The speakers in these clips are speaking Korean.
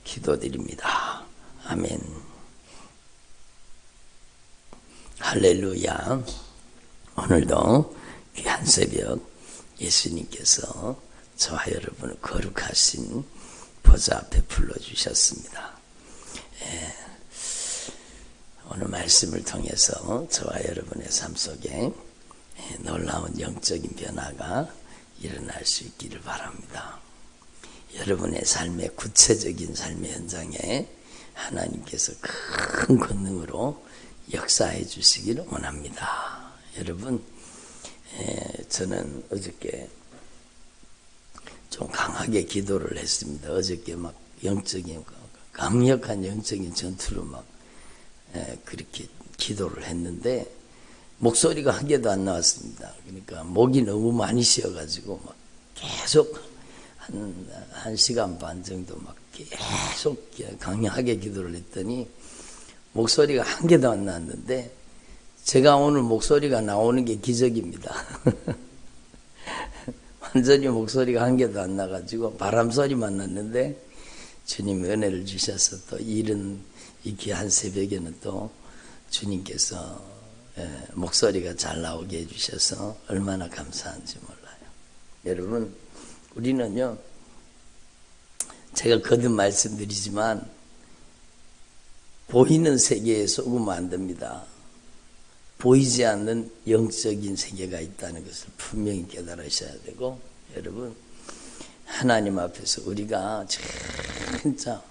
기도드립니다. 아멘. 할렐루야. 오늘도 귀한 새벽 예수님께서 저와 여러분을 거룩하신 보좌 앞에 불러주셨습니다. 오늘 말씀을 통해서 저와 여러분의 삶 속에 놀라운 영적인 변화가 일어날 수 있기를 바랍니다. 여러분의 삶의 구체적인 삶의 현장에 하나님께서 큰 권능으로 역사해 주시기를 원합니다. 여러분, 저는 어저께 좀 강하게 기도를 했습니다. 어저께 막 영적인, 강력한 영적인 전투로 막 그렇게 기도를 했는데 목소리가 한 개도 안 나왔습니다. 그러니까 목이 너무 많이 쉬어가지고 막 계속 한 시간 반 정도 막 계속 강력하게 기도를 했더니 목소리가 한 개도 안 나왔는데 제가 오늘 목소리가 나오는 게 기적입니다. 완전히 목소리가 한 개도 안 나가지고 바람소리만 났는데 주님이 은혜를 주셔서 또 이런 이 귀한 새벽에는 또 주님께서 목소리가 잘 나오게 해주셔서 얼마나 감사한지 몰라요. 여러분, 우리는요, 제가 거듭 말씀드리지만 보이는 세계에 속으면 안 됩니다. 보이지 않는 영적인 세계가 있다는 것을 분명히 깨달으셔야 되고, 여러분, 하나님 앞에서 우리가 진짜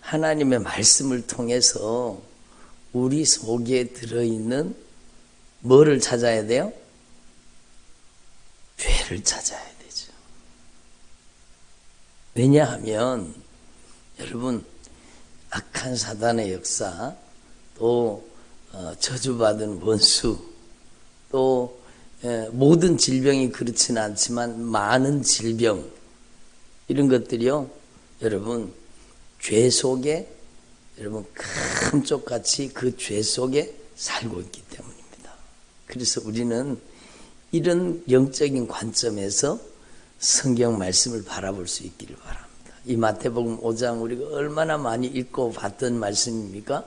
하나님의 말씀을 통해서 우리 속에 들어있는 뭐를 찾아야 돼요? 죄를 찾아야 되죠. 왜냐하면 여러분, 악한 사단의 역사, 또 저주받은 원수, 또 모든 질병이 그렇지는 않지만 많은 질병, 이런 것들이요, 여러분, 죄 속에, 여러분, 감쪽같이 그 죄 속에 살고 있기 때문입니다. 그래서 우리는 이런 영적인 관점에서 성경 말씀을 바라볼 수 있기를 바랍니다. 이 마태복음 5장 우리가 얼마나 많이 읽고 봤던 말씀입니까?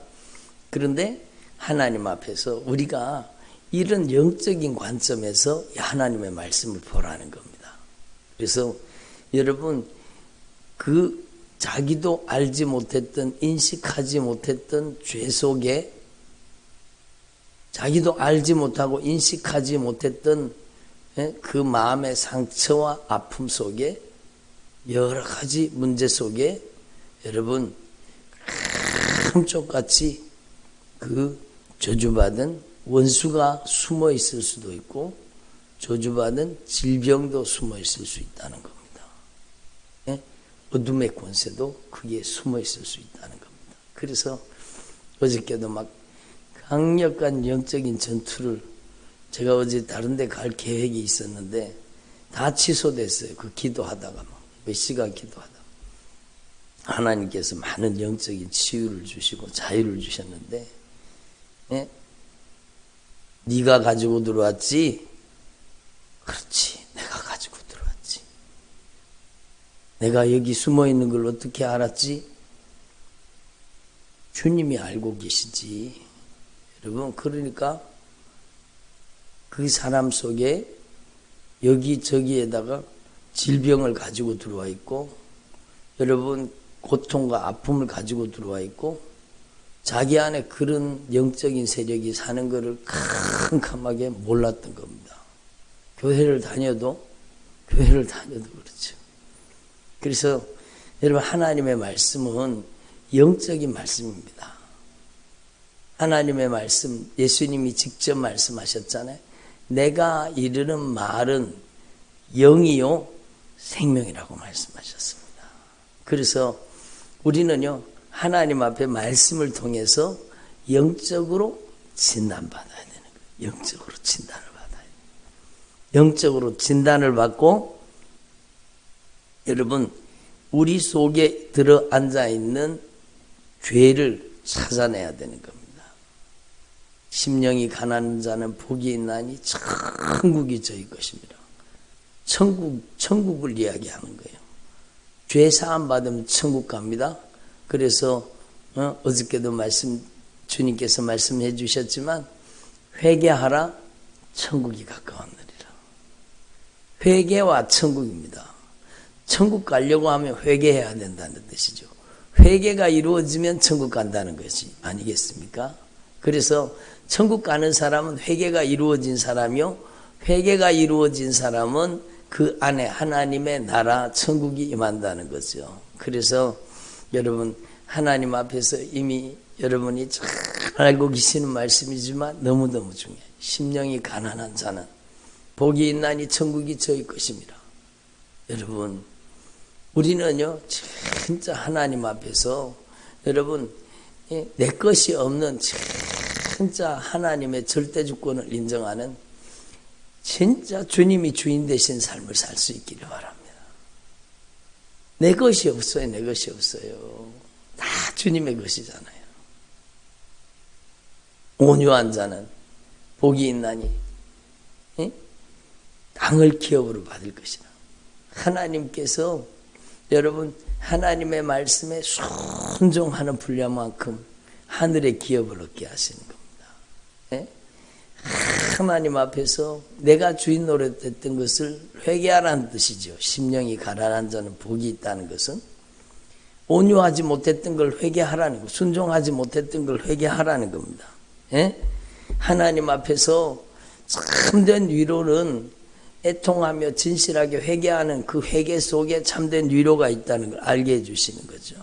그런데 하나님 앞에서 우리가 이런 영적인 관점에서 하나님의 말씀을 보라는 겁니다. 그래서 여러분, 그 자기도 알지 못했던, 인식하지 못했던 죄 속에, 자기도 알지 못하고 인식하지 못했던 그 마음의 상처와 아픔 속에, 여러 가지 문제 속에 여러분 감쪽같이 그 저주받은 원수가 숨어 있을 수도 있고 저주받은 질병도 숨어 있을 수 있다는 겁니다. 어둠의 권세도 거기에 숨어 있을 수 있다는 겁니다. 그래서 어저께도 막 강력한 영적인 전투를, 제가 어제 다른 데 갈 계획이 있었는데 다 취소됐어요. 그 기도하다가 몇 시간 기도하다가 하나님께서 많은 영적인 치유를 주시고 자유를 주셨는데, 네가 가지고 들어왔지? 그렇지, 내가 가지고 들어왔지. 내가 여기 숨어 있는 걸 어떻게 알았지? 주님이 알고 계시지. 여러분, 그러니까 그 사람 속에 여기저기에다가 질병을 가지고 들어와 있고, 여러분, 고통과 아픔을 가지고 들어와 있고, 자기 안에 그런 영적인 세력이 사는 것을 캄캄하게 몰랐던 겁니다. 교회를 다녀도 그렇죠. 그래서 여러분, 하나님의 말씀은 영적인 말씀입니다. 하나님의 말씀, 예수님이 직접 말씀하셨잖아요. 내가 이르는 말은 영이요 생명이라고 말씀하셨습니다. 그래서 우리는요, 하나님 앞에 말씀을 통해서 영적으로 진단받아야 되는 거예요. 영적으로 진단을 받아야 돼요. 영적으로 진단을 받고, 여러분, 우리 속에 들어 앉아 있는 죄를 찾아내야 되는 겁니다. 심령이 가난한 자는 복이 있나니 천국이 저희 것입니다. 천국을 이야기하는 거예요. 죄 사함 받으면 천국 갑니다. 그래서 어저께도 주님께서 말씀해 주셨지만 회개하라 천국이 가까웠느니라. 회개와 천국입니다. 천국 가려고 하면 회개해야 된다는 뜻이죠. 회개가 이루어지면 천국 간다는 것이 아니겠습니까? 그래서 천국 가는 사람은 회개가 이루어진 사람이요, 회개가 이루어진 사람은 그 안에 하나님의 나라 천국이 임한다는 거죠. 그래서 여러분, 하나님 앞에서 이미 여러분이 잘 알고 계시는 말씀이지만 너무너무 중요해요. 심령이 가난한 자는 복이 있나니 천국이 저희 것입니다. 여러분, 우리는요 진짜 하나님 앞에서 여러분 내 것이 없는 진짜 하나님의 절대 주권을 인정하는 진짜 주님이 주인 되신 삶을 살 수 있기를 바랍니다. 내 것이 없어요. 내 것이 없어요. 다 주님의 것이잖아요. 온유한 자는 복이 있나니 땅을 기업으로 받을 것이다. 하나님께서 여러분 하나님의 말씀에 순종하는 분량만큼 하늘의 기업을 얻게 하시는 겁니다. 하나님 앞에서 내가 주인 노릇했던 것을 회개하라는 뜻이죠. 심령이 가난한 자는 복이 있다는 것은 온유하지 못했던 걸 회개하라는 거, 순종하지 못했던 걸 회개하라는 겁니다. 하나님 앞에서 참된 위로는 애통하며 진실하게 회개하는 그 회개 속에 참된 위로가 있다는 걸 알게 해주시는 거죠.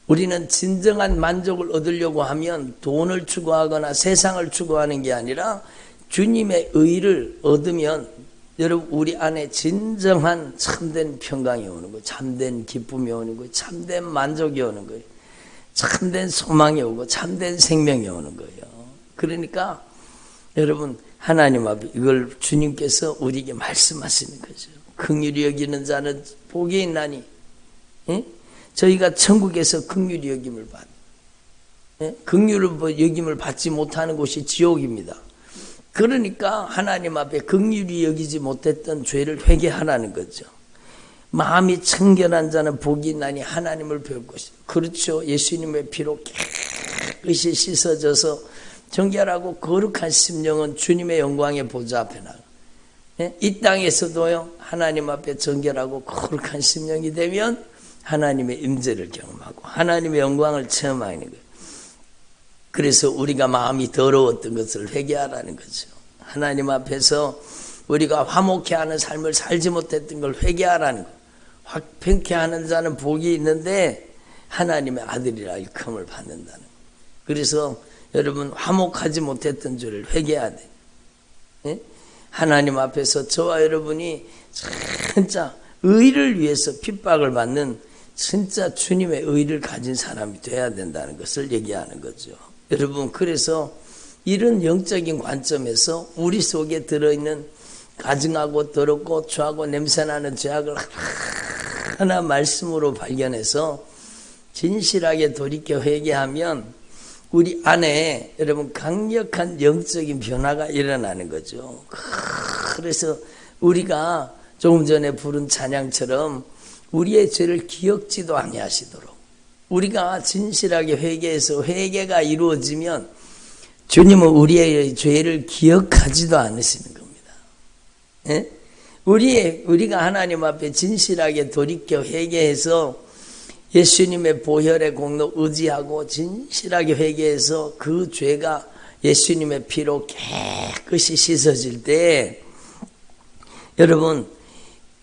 우리는 진정한 만족을 얻으려고 하면 돈을 추구하거나 세상을 추구하는 게 아니라 주님의 의를 얻으면 여러분 우리 안에 진정한 참된 평강이 오는 거예요. 참된 기쁨이 오는 거예요. 참된 만족이 오는 거예요. 참된 소망이 오고 참된 생명이 오는 거예요. 그러니까 여러분 하나님 앞에 이걸 주님께서 우리에게 말씀하시는 거죠. 긍휼히 여기는 자는 복이 있나니 저희가 천국에서 긍휼히 여김을 받 긍휼을 여김을 받지 못하는 곳이 지옥입니다. 그러니까 하나님 앞에 긍휼히 여기지 못했던 죄를 회개하라는 거죠. 마음이 청결한 자는 복이 있나니 하나님을 배울 것이다. 그렇죠. 예수님의 피로 깨끗이 씻어져서 정결하고 거룩한 심령은 주님의 영광의 보좌 앞에 나가. 이 땅에서도요 하나님 앞에 정결하고 거룩한 심령이 되면 하나님의 임재를 경험하고 하나님의 영광을 체험하는 거예요. 그래서 우리가 마음이 더러웠던 것을 회개하라는 거죠. 하나님 앞에서 우리가 화목해 하는 삶을 살지 못했던 걸 회개하라는 거예요. 화평케 하는 자는 복이 있는데 하나님의 아들이라 일컬음을 받는다는 거예요. 그래서 여러분 화목하지 못했던 죄를 회개해야 돼요. 하나님 앞에서 저와 여러분이 진짜 의를 위해서 핍박을 받는 진짜 주님의 의를 가진 사람이 돼야 된다는 것을 얘기하는 거죠. 여러분 그래서 이런 영적인 관점에서 우리 속에 들어있는 가증하고 더럽고 추하고 냄새나는 죄악을 하나 말씀으로 발견해서 진실하게 돌이켜 회개하면 우리 안에 여러분 강력한 영적인 변화가 일어나는 거죠. 그래서 우리가 조금 전에 부른 찬양처럼 우리의 죄를 기억지도 아니하시도록 우리가 진실하게 회개해서 회개가 이루어지면 주님은 우리의 죄를 기억하지도 않으시는 겁니다. 우리가 하나님 앞에 진실하게 돌이켜 회개해서 예수님의 보혈의 공로 의지하고 진실하게 회개해서 그 죄가 예수님의 피로 깨끗이 씻어질 때 여러분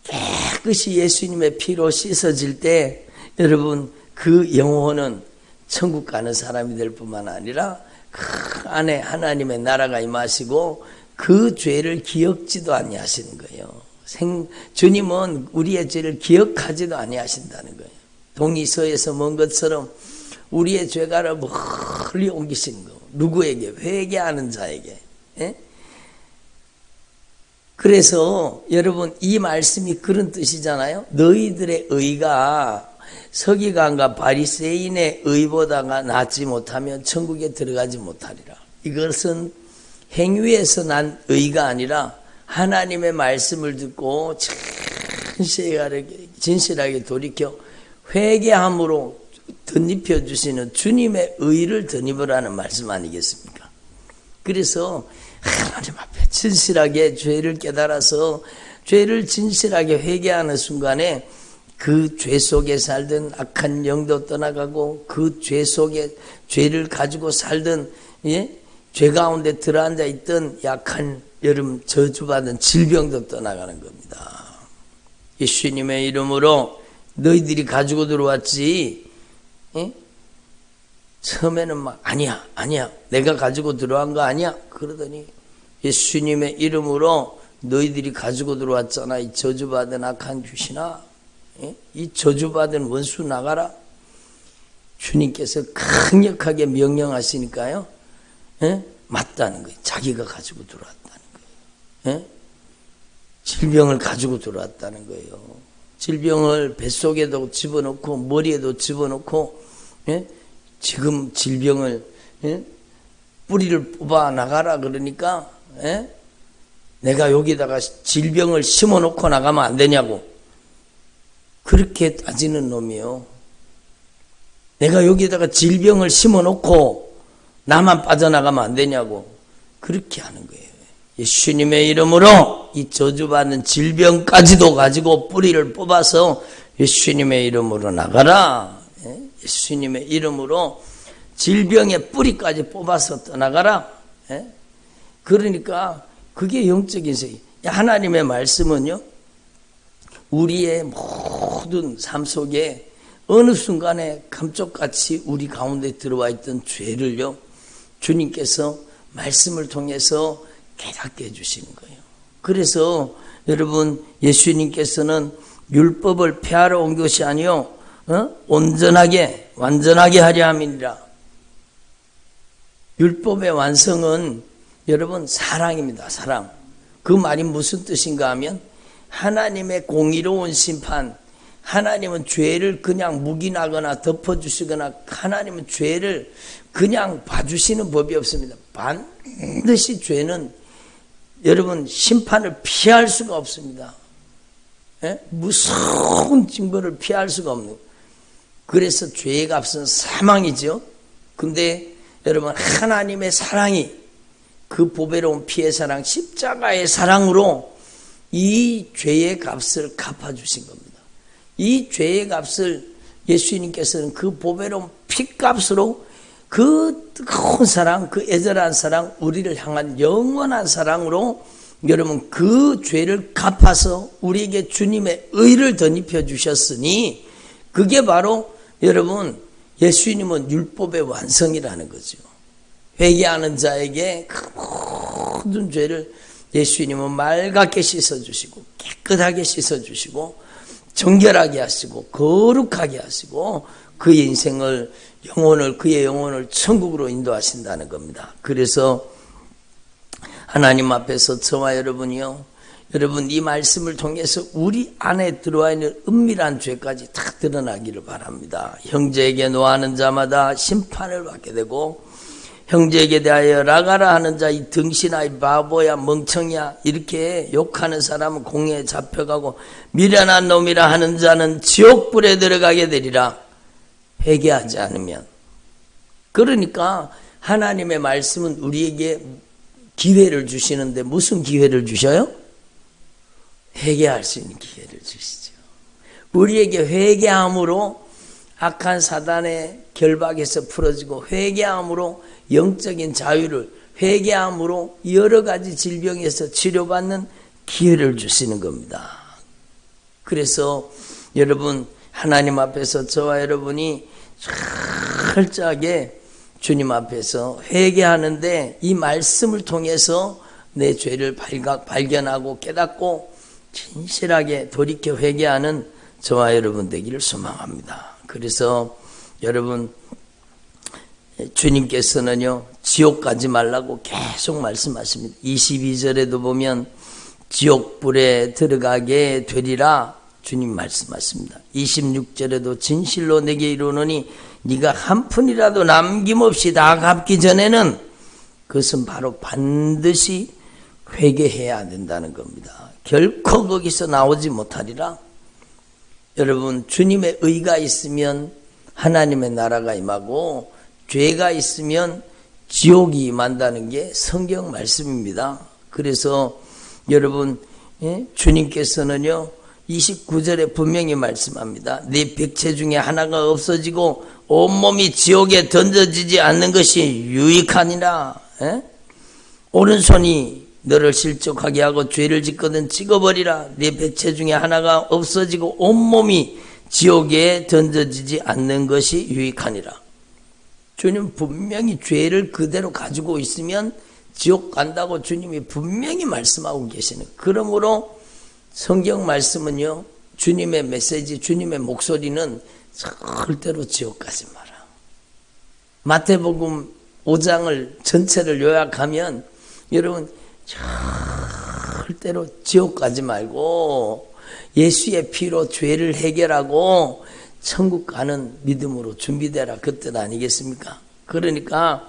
깨끗이 예수님의 피로 씻어질 때 여러분 그 영혼은 천국 가는 사람이 될 뿐만 아니라 그 안에 하나님의 나라가 임하시고 그 죄를 기억지도 아니하시는 거예요. 주님은 우리의 죄를 기억하지도 아니하신다는 거예요. 동이서에서 먼 것처럼 우리의 죄가를 멀리 옮기시는 거. 누구에게? 회개하는 자에게. 그래서 여러분 이 말씀이 그런 뜻이잖아요. 너희들의 의가 서기관과 바리새인의 의보다가 낫지 못하면 천국에 들어가지 못하리라. 이것은 행위에서 난 의가 아니라 하나님의 말씀을 듣고 진실하게 돌이켜 회개함으로 덧입혀 주시는 주님의 의를 덧입으라는 말씀 아니겠습니까? 그래서 하나님 앞에 진실하게 죄를 깨달아서 죄를 진실하게 회개하는 순간에 그 죄 속에 살던 악한 영도 떠나가고 그 죄 속에 죄를 가지고 살던 죄 가운데 들어앉아 있던 약한 여러분 저주받은 질병도 떠나가는 겁니다. 예수님의 이름으로 너희들이 가지고 들어왔지. 처음에는 막 아니야 내가 가지고 들어간 거 아니야 그러더니 예수님의 이름으로 너희들이 가지고 들어왔잖아. 이 저주받은 악한 귀신아, 이 저주받은 원수 나가라. 주님께서 강력하게 명령하시니까요, 맞다는 거예요. 자기가 가지고 들어왔다는 거예요. 질병을 가지고 들어왔다는 거예요. 질병을 뱃속에도 집어넣고 머리에도 집어넣고, 지금 질병을 뿌리를 뽑아 나가라 그러니까 내가 여기다가 질병을 심어놓고 나가면 안 되냐고 그렇게 따지는 놈이요. 내가 여기다가 질병을 심어놓고 나만 빠져나가면 안 되냐고 그렇게 하는 거예요. 예수님의 이름으로 이 저주받는 질병까지도 가지고 뿌리를 뽑아서 예수님의 이름으로 나가라. 예수님의 이름으로 질병의 뿌리까지 뽑아서 떠나가라. 그러니까 그게 영적인 세계. 하나님의 말씀은요, 우리의 모든 삶 속에 어느 순간에 감쪽같이 우리 가운데 들어와 있던 죄를요, 주님께서 말씀을 통해서 깨닫게 해주시는 거예요. 그래서 여러분, 예수님께서는 율법을 폐하러 온 것이 아니요, 온전하게 완전하게 하려 함이니라. 율법의 완성은 여러분 사랑입니다. 사랑. 그 말이 무슨 뜻인가 하면 하나님의 공의로운 심판, 하나님은 죄를 그냥 묵인하거나 덮어주시거나 하나님은 죄를 그냥 봐주시는 법이 없습니다. 반드시 죄는 여러분 심판을 피할 수가 없습니다. 무서운 징벌을 피할 수가 없는. 그래서 죄의 값은 사망이죠. 근데 여러분 하나님의 사랑이 그 보배로운 피의 사랑, 십자가의 사랑으로 이 죄의 값을 갚아주신 겁니다. 이 죄의 값을 예수님께서는 그 보배로운 피값으로 그 뜨거운 사랑, 그 애절한 사랑, 우리를 향한 영원한 사랑으로 여러분 그 죄를 갚아서 우리에게 주님의 의를 덧입혀 주셨으니 그게 바로 여러분 예수님은 율법의 완성이라는 거죠. 회개하는 자에게 그 모든 죄를 예수님은 맑게 씻어주시고 깨끗하게 씻어주시고 정결하게 하시고 거룩하게 하시고 그의 인생을 그의 영혼을 천국으로 인도하신다는 겁니다. 그래서 하나님 앞에서 저와 여러분이요, 여러분 이 말씀을 통해서 우리 안에 들어와 있는 은밀한 죄까지 다 드러나기를 바랍니다. 형제에게 노하는 자마다 심판을 받게 되고 형제에게 대하여 라가라 하는 자 이 등신아 이 바보야 멍청이야 이렇게 욕하는 사람은 공회에 잡혀가고 미련한 놈이라 하는 자는 지옥불에 들어가게 되리라. 회개하지 않으면. 그러니까 하나님의 말씀은 우리에게 기회를 주시는데 무슨 기회를 주셔요? 회개할 수 있는 기회를 주시죠. 우리에게 회개함으로 악한 사단의 결박에서 풀어지고 회개함으로 영적인 자유를, 회개함으로 여러 가지 질병에서 치료받는 기회를 주시는 겁니다. 그래서 여러분 하나님 앞에서 저와 여러분이 철저하게 주님 앞에서 회개하는데 이 말씀을 통해서 내 죄를 발견하고 깨닫고 진실하게 돌이켜 회개하는 저와 여러분 되기를 소망합니다. 그래서 여러분 주님께서는요 지옥 가지 말라고 계속 말씀하십니다. 22절에도 보면 지옥불에 들어가게 되리라 주님 말씀하십니다. 26절에도 진실로 내게 이르노니 네가 한 푼이라도 남김없이 다 갚기 전에는 그것은 바로 반드시 회개해야 된다는 겁니다. 결코 거기서 나오지 못하리라. 여러분 주님의 의가 있으면 하나님의 나라가 임하고 죄가 있으면 지옥이 임한다는 게 성경 말씀입니다. 그래서 여러분 주님께서는요 29절에 분명히 말씀합니다. 네 백체 중에 하나가 없어지고 온몸이 지옥에 던져지지 않는 것이 유익하니라. 오른손이 너를 실족하게 하고 죄를 짓거든 찍어버리라. 네 백체 중에 하나가 없어지고 온몸이 지옥에 던져지지 않는 것이 유익하니라. 주님 분명히 죄를 그대로 가지고 있으면 지옥 간다고 주님이 분명히 말씀하고 계시는. 그러므로 성경 말씀은요, 주님의 메시지, 주님의 목소리는 절대로 지옥 가지 마라. 마태복음 5장을 전체를 요약하면 여러분 절대로 지옥 가지 말고 예수의 피로 죄를 해결하고 천국 가는 믿음으로 준비되라, 그 뜻 아니겠습니까? 그러니까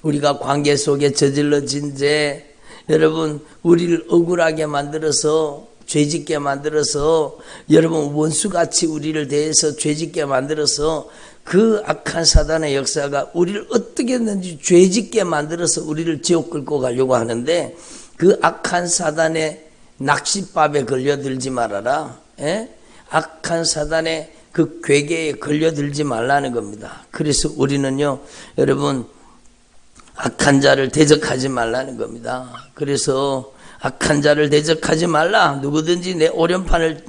우리가 관계 속에 저질러진 죄, 여러분 우리를 억울하게 만들어서 죄짓게 만들어서, 여러분 원수같이 우리를 대해서 죄짓게 만들어서, 그 악한 사단의 역사가 우리를 어떻게든지 죄짓게 만들어서 우리를 지옥 끌고 가려고 하는데, 그 악한 사단의 낚싯밥에 걸려들지 말아라. 악한 사단의 그 괴계에 걸려들지 말라는 겁니다. 그래서 우리는요 여러분 악한 자를 대적하지 말라는 겁니다. 그래서 악한 자를 대적하지 말라. 누구든지 내 오른편을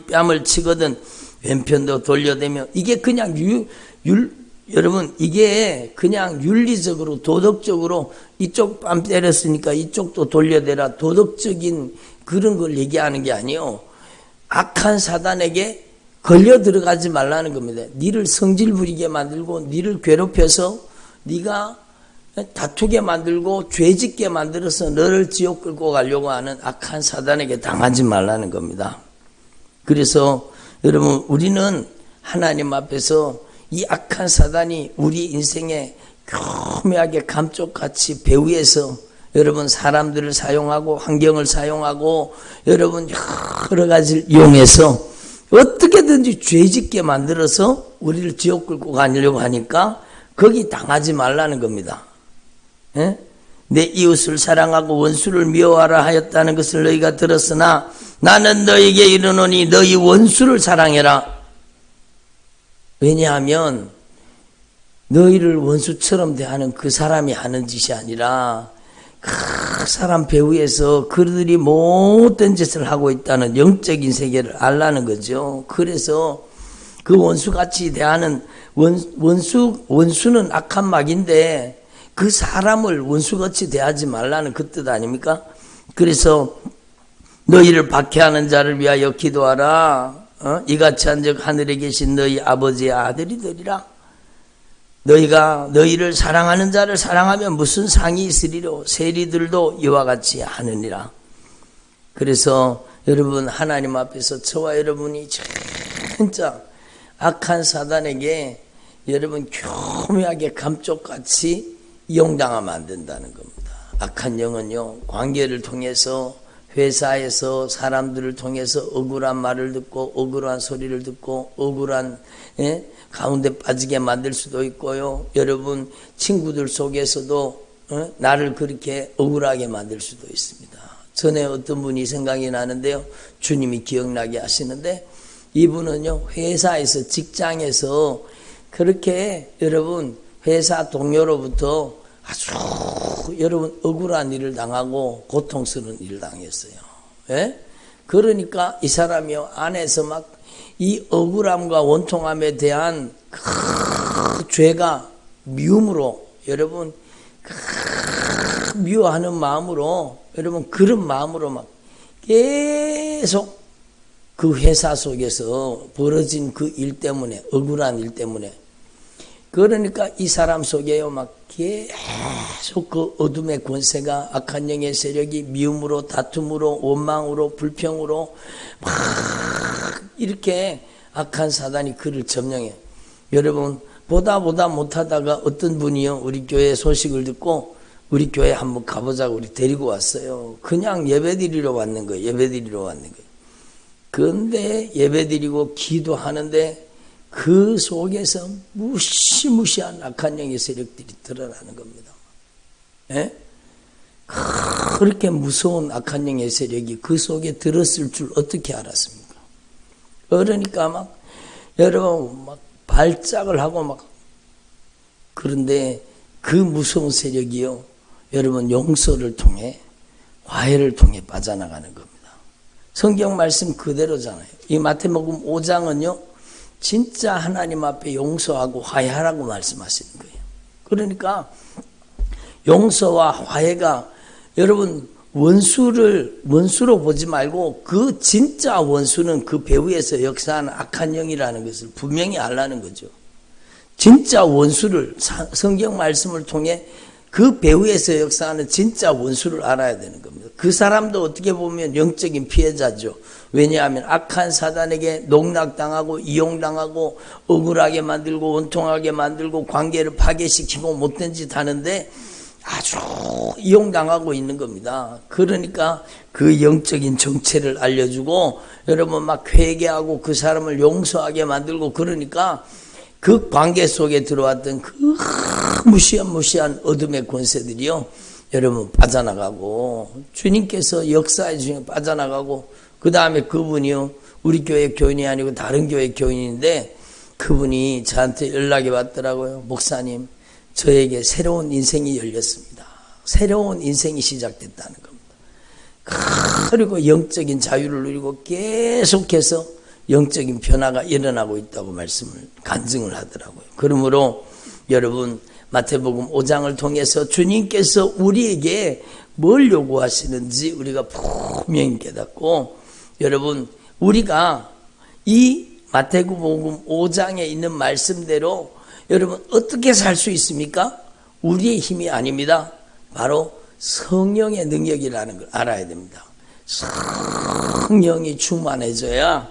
뺨을 치거든 왼편도 돌려대며. 이게 그냥 여러분 이게 그냥 윤리적으로 도덕적으로 이쪽 뺨 때렸으니까 이쪽도 돌려대라, 도덕적인 그런 걸 얘기하는 게 아니에요. 악한 사단에게 걸려 들어가지 말라는 겁니다. 니를 성질 부리게 만들고 니를 괴롭혀서 네가 다투게 만들고 죄짓게 만들어서 너를 지옥 끌고 가려고 하는 악한 사단에게 당하지 말라는 겁니다. 그래서 여러분 우리는 하나님 앞에서 이 악한 사단이 우리 인생에 교묘하게 감쪽같이 배후에서 여러분 사람들을 사용하고 환경을 사용하고 여러분 여러 가지를 이용해서 어떻게든지 죄짓게 만들어서 우리를 지옥 끌고 가려고 하니까 거기 당하지 말라는 겁니다. 내 이웃을 사랑하고 원수를 미워하라 하였다는 것을 너희가 들었으나 나는 너희에게 이르노니 너희 원수를 사랑해라. 왜냐하면 너희를 원수처럼 대하는 그 사람이 하는 짓이 아니라 그 사람 배후에서 그들이 못된 짓을 하고 있다는 영적인 세계를 알라는 거죠. 그래서 그 원수같이 대하는 원수는 악한 막인데 그 사람을 원수같이 대하지 말라는 그 뜻 아닙니까? 그래서 너희를 박해하는 자를 위하여 기도하라. 이같이 한즉 하늘에 계신 너희 아버지의 아들이 되리라. 너희가 너희를 사랑하는 자를 사랑하면 무슨 상이 있으리요? 세리들도 이와 같이 하느니라. 그래서 여러분 하나님 앞에서 저와 여러분이 진짜 악한 사단에게 여러분 교묘하게 감쪽같이 이용당하면 안 된다는 겁니다. 악한 영은요 관계를 통해서 회사에서 사람들을 통해서 억울한 말을 듣고 억울한 소리를 듣고 억울한 가운데 빠지게 만들 수도 있고요. 여러분 친구들 속에서도 나를 그렇게 억울하게 만들 수도 있습니다. 전에 어떤 분이 생각이 나는데요. 주님이 기억나게 하시는데 이분은요 회사에서 직장에서 그렇게 여러분 회사 동료로부터 아주 여러분 억울한 일을 당하고 고통스러운 일을 당했어요. 그러니까 이 사람이요 안에서 막 이 억울함과 원통함에 대한 그 죄가 미움으로 여러분 미워하는 마음으로 여러분 그런 마음으로 막 계속 그 회사 속에서 벌어진 그 일 때문에 억울한 일 때문에 그러니까 이 사람 속에요 막 계속 그 어둠의 권세가 악한 영의 세력이 미움으로 다툼으로 원망으로 불평으로 막 이렇게 악한 사단이 그를 점령해. 여러분 보다 못하다가 어떤 분이요 우리 교회 소식을 듣고 우리 교회 한번 가보자고 우리 데리고 왔어요. 그냥 예배드리러 왔는 거예요. 예배드리러 왔는 거예요. 그런데 예배드리고 기도하는데 그 속에서 무시무시한 악한 영의 세력들이 드러나는 겁니다. 예? 그렇게 무서운 악한 영의 세력이 그 속에 들었을 줄 어떻게 알았습니까? 그러니까 막 여러분 막 발작을 하고 막 그런데 그 무서운 세력이요 여러분 용서를 통해 화해를 통해 빠져나가는 겁니다. 성경 말씀 그대로잖아요. 이 마태복음 5장은요 진짜 하나님 앞에 용서하고 화해하라고 말씀하시는 거예요. 그러니까 용서와 화해가 여러분 원수로 보지 말고 그 진짜 원수는 그 배후에서 역사하는 악한 영이라는 것을 분명히 알라는 거죠. 진짜 원수를 성경 말씀을 통해 그 배후에서 역사하는 진짜 원수를 알아야 되는 겁니다. 그 사람도 어떻게 보면 영적인 피해자죠. 왜냐하면 악한 사단에게 농락당하고 이용당하고 억울하게 만들고 원통하게 만들고 관계를 파괴시키고 못된 짓 하는데 아주 이용당하고 있는 겁니다. 그러니까 그 영적인 정체를 알려주고 여러분 막 회개하고 그 사람을 용서하게 만들고 그러니까 그 관계 속에 들어왔던 그 무시한 어둠의 권세들이요 여러분 빠져나가고 주님께서 역사의 중에 빠져나가고 그 다음에 그분이요 우리 교회 교인이 아니고 다른 교회 교인인데 그분이 저한테 연락이 왔더라고요. 목사님 저에게 새로운 인생이 열렸습니다. 새로운 인생이 시작됐다는 겁니다. 그리고 영적인 자유를 누리고 계속해서 영적인 변화가 일어나고 있다고 말씀을 간증을 하더라고요. 그러므로 여러분 마태복음 5장을 통해서 주님께서 우리에게 뭘 요구하시는지 우리가 분명히 깨닫고 여러분 우리가 이 마태복음 5장에 있는 말씀대로 여러분 어떻게 살 수 있습니까? 우리의 힘이 아닙니다. 바로 성령의 능력이라는 걸 알아야 됩니다. 성령이 충만해져야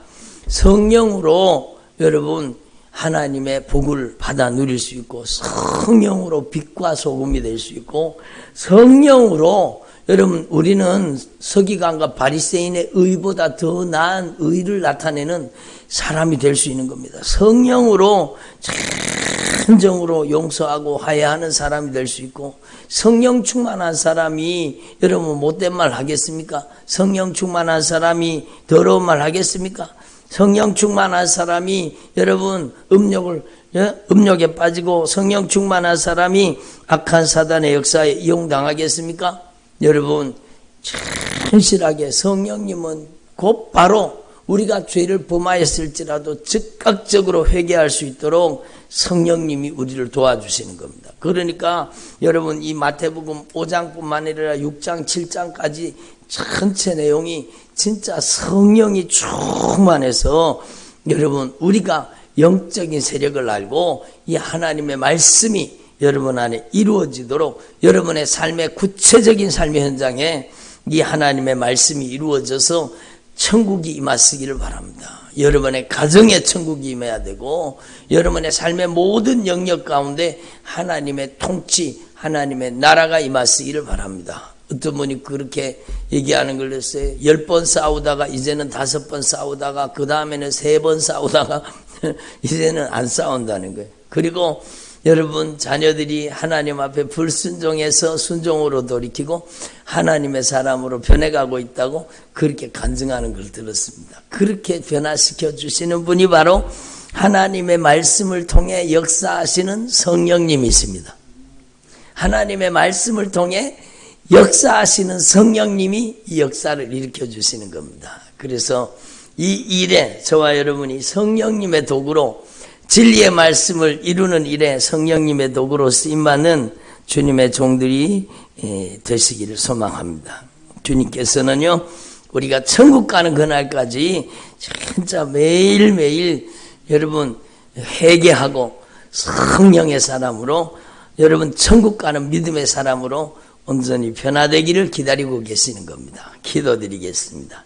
성령으로 여러분 하나님의 복을 받아 누릴 수 있고 성령으로 빛과 소금이 될 수 있고 성령으로 여러분 우리는 서기관과 바리새인의 의보다 더 나은 의를 나타내는 사람이 될 수 있는 겁니다. 성령으로 진정으로 용서하고 화해하는 사람이 될 수 있고 성령 충만한 사람이 여러분 못된 말 하겠습니까? 성령 충만한 사람이 더러운 말 하겠습니까? 성령 충만한 사람이 여러분 음욕에 빠지고 성령 충만한 사람이 악한 사단의 역사에 이용당하겠습니까? 여러분 진실하게 성령님은 곧 바로 우리가 죄를 범하였을지라도 즉각적으로 회개할 수 있도록 성령님이 우리를 도와주시는 겁니다. 그러니까 여러분 이 마태복음 5장뿐만 아니라 6장 7장까지 전체 내용이 진짜 성령이 충만해서 여러분 우리가 영적인 세력을 알고 이 하나님의 말씀이 여러분 안에 이루어지도록 여러분의 삶의 구체적인 삶의 현장에 이 하나님의 말씀이 이루어져서 천국이 임하시기를 바랍니다. 여러분의 가정에 천국이 임해야 되고 여러분의 삶의 모든 영역 가운데 하나님의 통치, 하나님의 나라가 임하시기를 바랍니다. 어떤 분이 그렇게 얘기하는 걸 했어요. 10번 싸우다가 이제는 5번 싸우다가 그 다음에는 3번 싸우다가 이제는 안 싸운다는 거예요. 그리고 여러분 자녀들이 하나님 앞에 불순종해서 순종으로 돌이키고 하나님의 사람으로 변해가고 있다고 그렇게 간증하는 걸 들었습니다. 그렇게 변화시켜 주시는 분이 바로 하나님의 말씀을 통해 역사하시는 성령님이십니다. 하나님의 말씀을 통해 역사하시는 성령님이 이 역사를 일으켜 주시는 겁니다. 그래서 이 일에 저와 여러분이 성령님의 도구로 진리의 말씀을 이루는 일에 성령님의 도구로 쓰임받는 주님의 종들이 되시기를 소망합니다. 주님께서는요 우리가 천국 가는 그날까지 진짜 매일매일 여러분 회개하고 성령의 사람으로 여러분 천국 가는 믿음의 사람으로 온전히 변화되기를 기다리고 계시는 겁니다. 기도드리겠습니다.